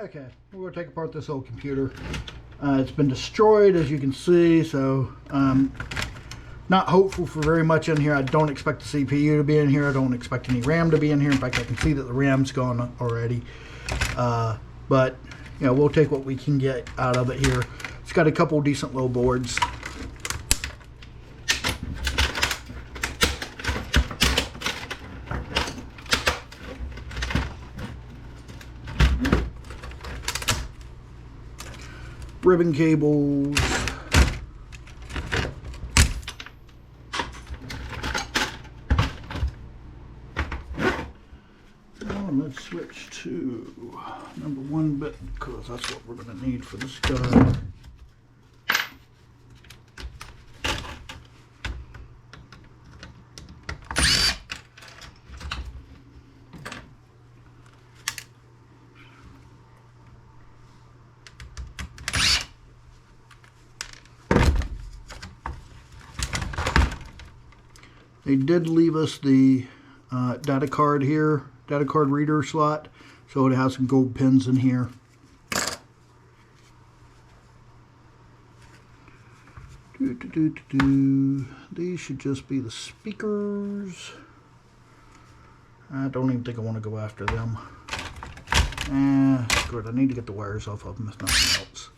Okay, we're going to take apart this old computer. It's been destroyed, as you can see, so not hopeful for very much in here. I don't expect the CPU to be in here. I don't expect any RAM to be in here. In fact, I can see that the RAM's gone already. But, you know, we'll take what we can get out of it here. It's got a couple decent low boards. Ribbon cables, let's switch to number 1 bit because that's what we're going to need for this guy. They did leave us the data card here, data card reader slot, so it has some gold pins in here. These should just be the speakers. I don't even think I want to go after them. Good. I need to get the wires off of them if nothing else.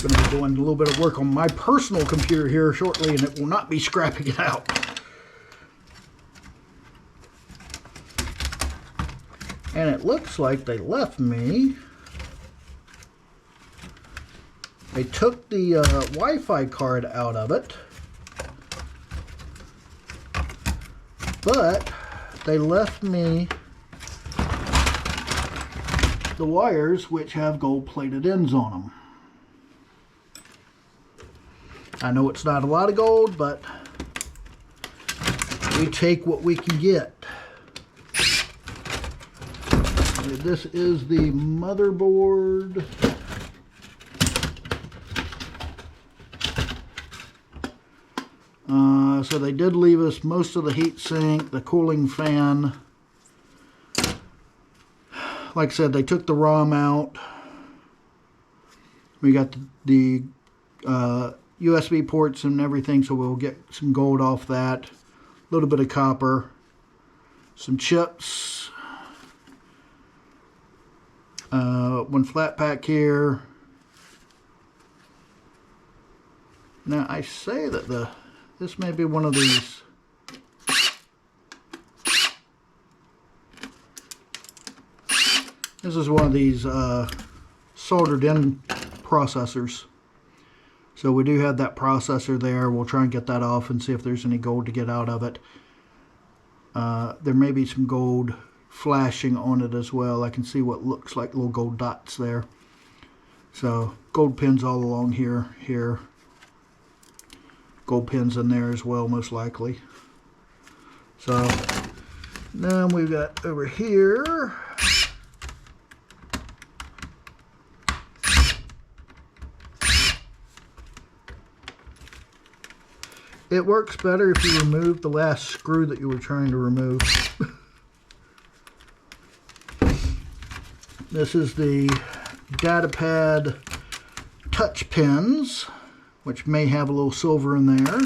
Going to be doing a little bit of work on my personal computer here shortly, and it will not be scrapping it out. And it looks like they left me. They took the Wi-Fi card out of it, but they left me the wires, which have gold-plated ends on them. I know it's not a lot of gold, but we take what we can get. This is the motherboard. So they did leave us most of the heat sink, the cooling fan. Like I said, they took the ROM out. We got the USB ports and everything, so we'll get some gold off that. A little bit of copper. Some chips. One flat pack here. Now I say that this may be one of these. This is one of these soldered in processors. So we do have that processor there. We'll try and get that off and see if there's any gold to get out of it. There may be some gold flashing on it as well. I can see what looks like little gold dots there. So gold pins all along here. Gold pins in there as well, most likely. So now we've got over here. It works better if you remove the last screw that you were trying to remove. This is the data pad touch pins, which may have a little silver in there.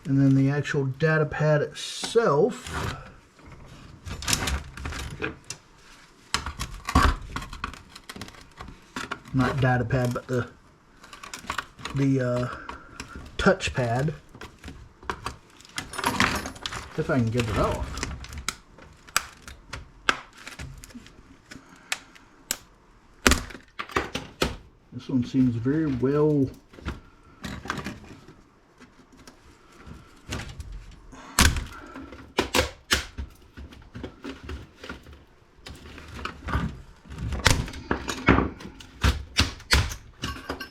And then the actual data pad itself. Not data pad, but the touch pad. if I can get it off. This one seems very well.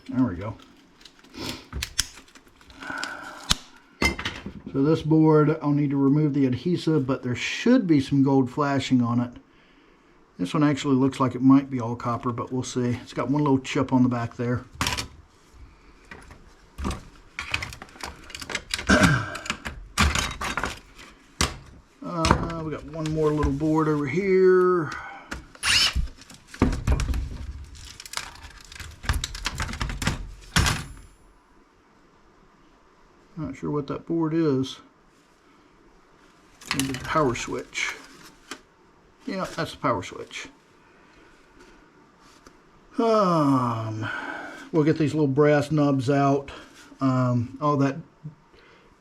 There we go. So this board, I'll need to remove the adhesive, but there should be some gold flashing on it. This one actually looks like it might be all copper, but we'll see. It's got one little chip on the back there. We got one more little board over here. Not sure what that board is. Maybe the power switch. Yeah, that's the power switch. We'll get these little brass nubs out. All that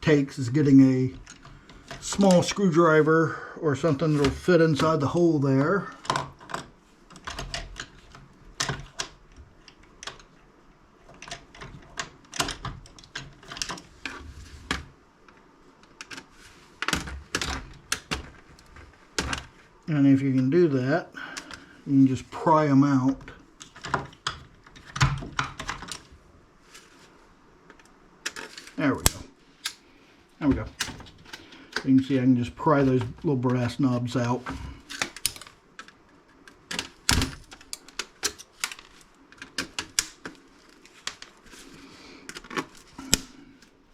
takes is getting a small screwdriver or something that'll fit inside the hole there. And if you can do that, you can just pry them out. There we go. There we go. You can see I can just pry those little brass knobs out.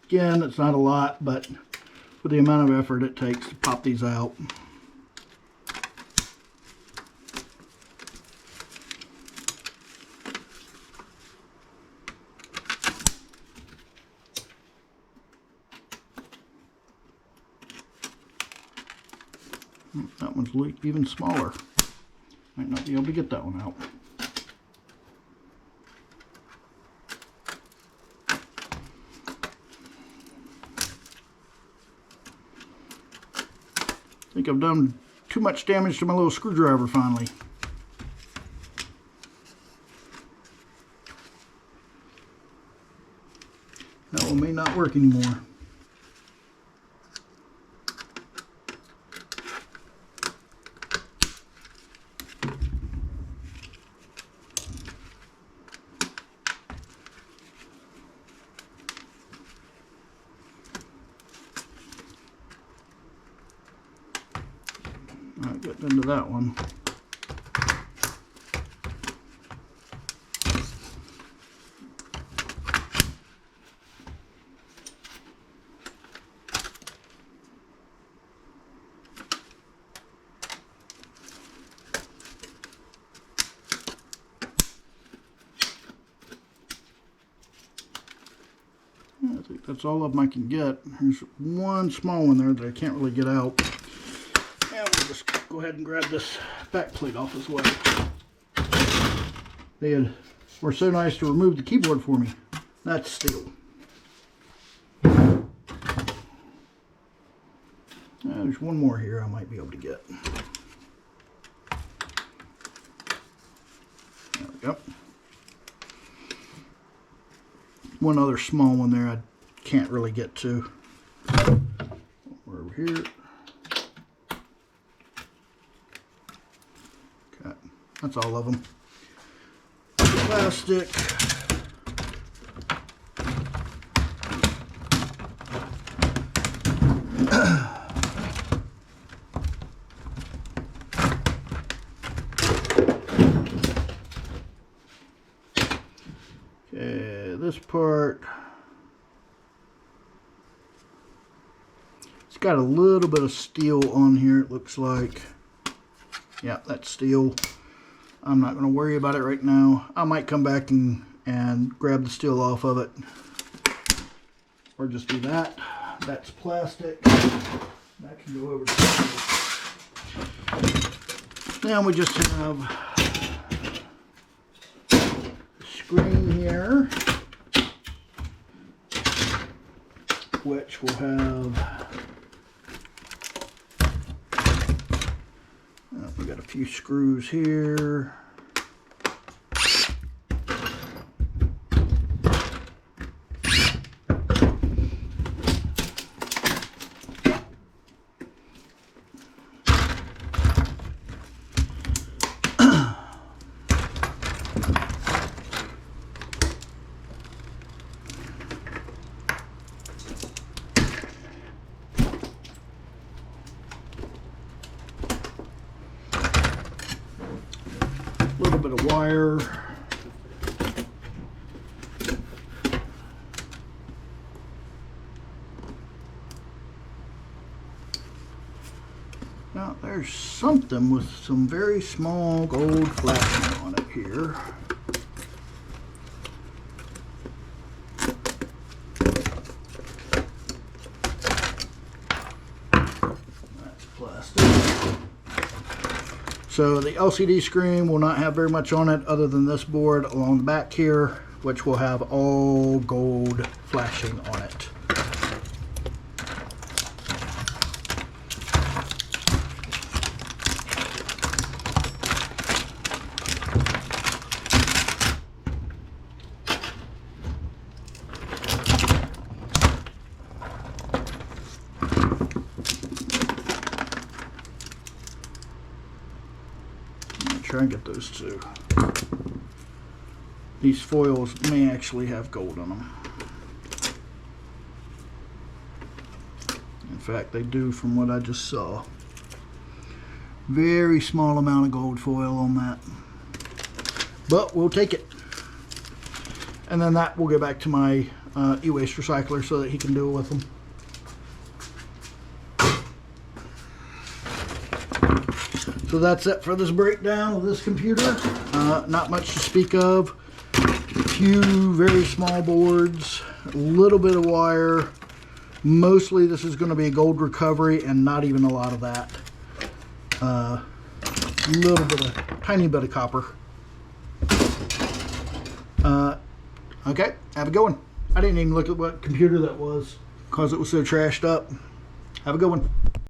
Again, it's not a lot, but for the amount of effort it takes to pop these out. That one's even smaller. Might not be able to get that one out. I think I've done too much damage to my little screwdriver finally. That one may not work anymore. Alright, getting into that one. I think that's all of them I can get. There's one small one there that I can't really get out. And we'll just go ahead and grab this back plate off as well. They were so nice to remove the keyboard for me. That's steel. There's one more here I might be able to get. There we go. One other small one there I can't really get to. We're over here. Okay, that's all of them. Plastic. Okay, this part, it's got a little bit of steel on here, it looks like. Yeah, that's steel. I'm not going to worry about it right now. I might come back and grab the steel off of it. Or just do that. That's plastic. That can go over to now we just have screen here, which will have few screws here. A little bit of wire. Now there's something with some very small gold flashing on it here. That's plastic. So the LCD screen will not have very much on it other than this board along the back here, which will have all gold flashing on it. Try and get those two. These foils may actually have gold in them. In fact, they do from what I just saw. Very small amount of gold foil on that. But we'll take it. And then that will go back to my e-waste recycler so that he can deal with them. So that's it for this breakdown of this computer. Not much to speak of. A few very small boards, a little bit of wire. Mostly this is going to be a gold recovery and not even a lot of that. Little bit of, tiny bit of copper. Okay, have a good one. I didn't even look at what computer that was because it was so trashed up. Have a good one.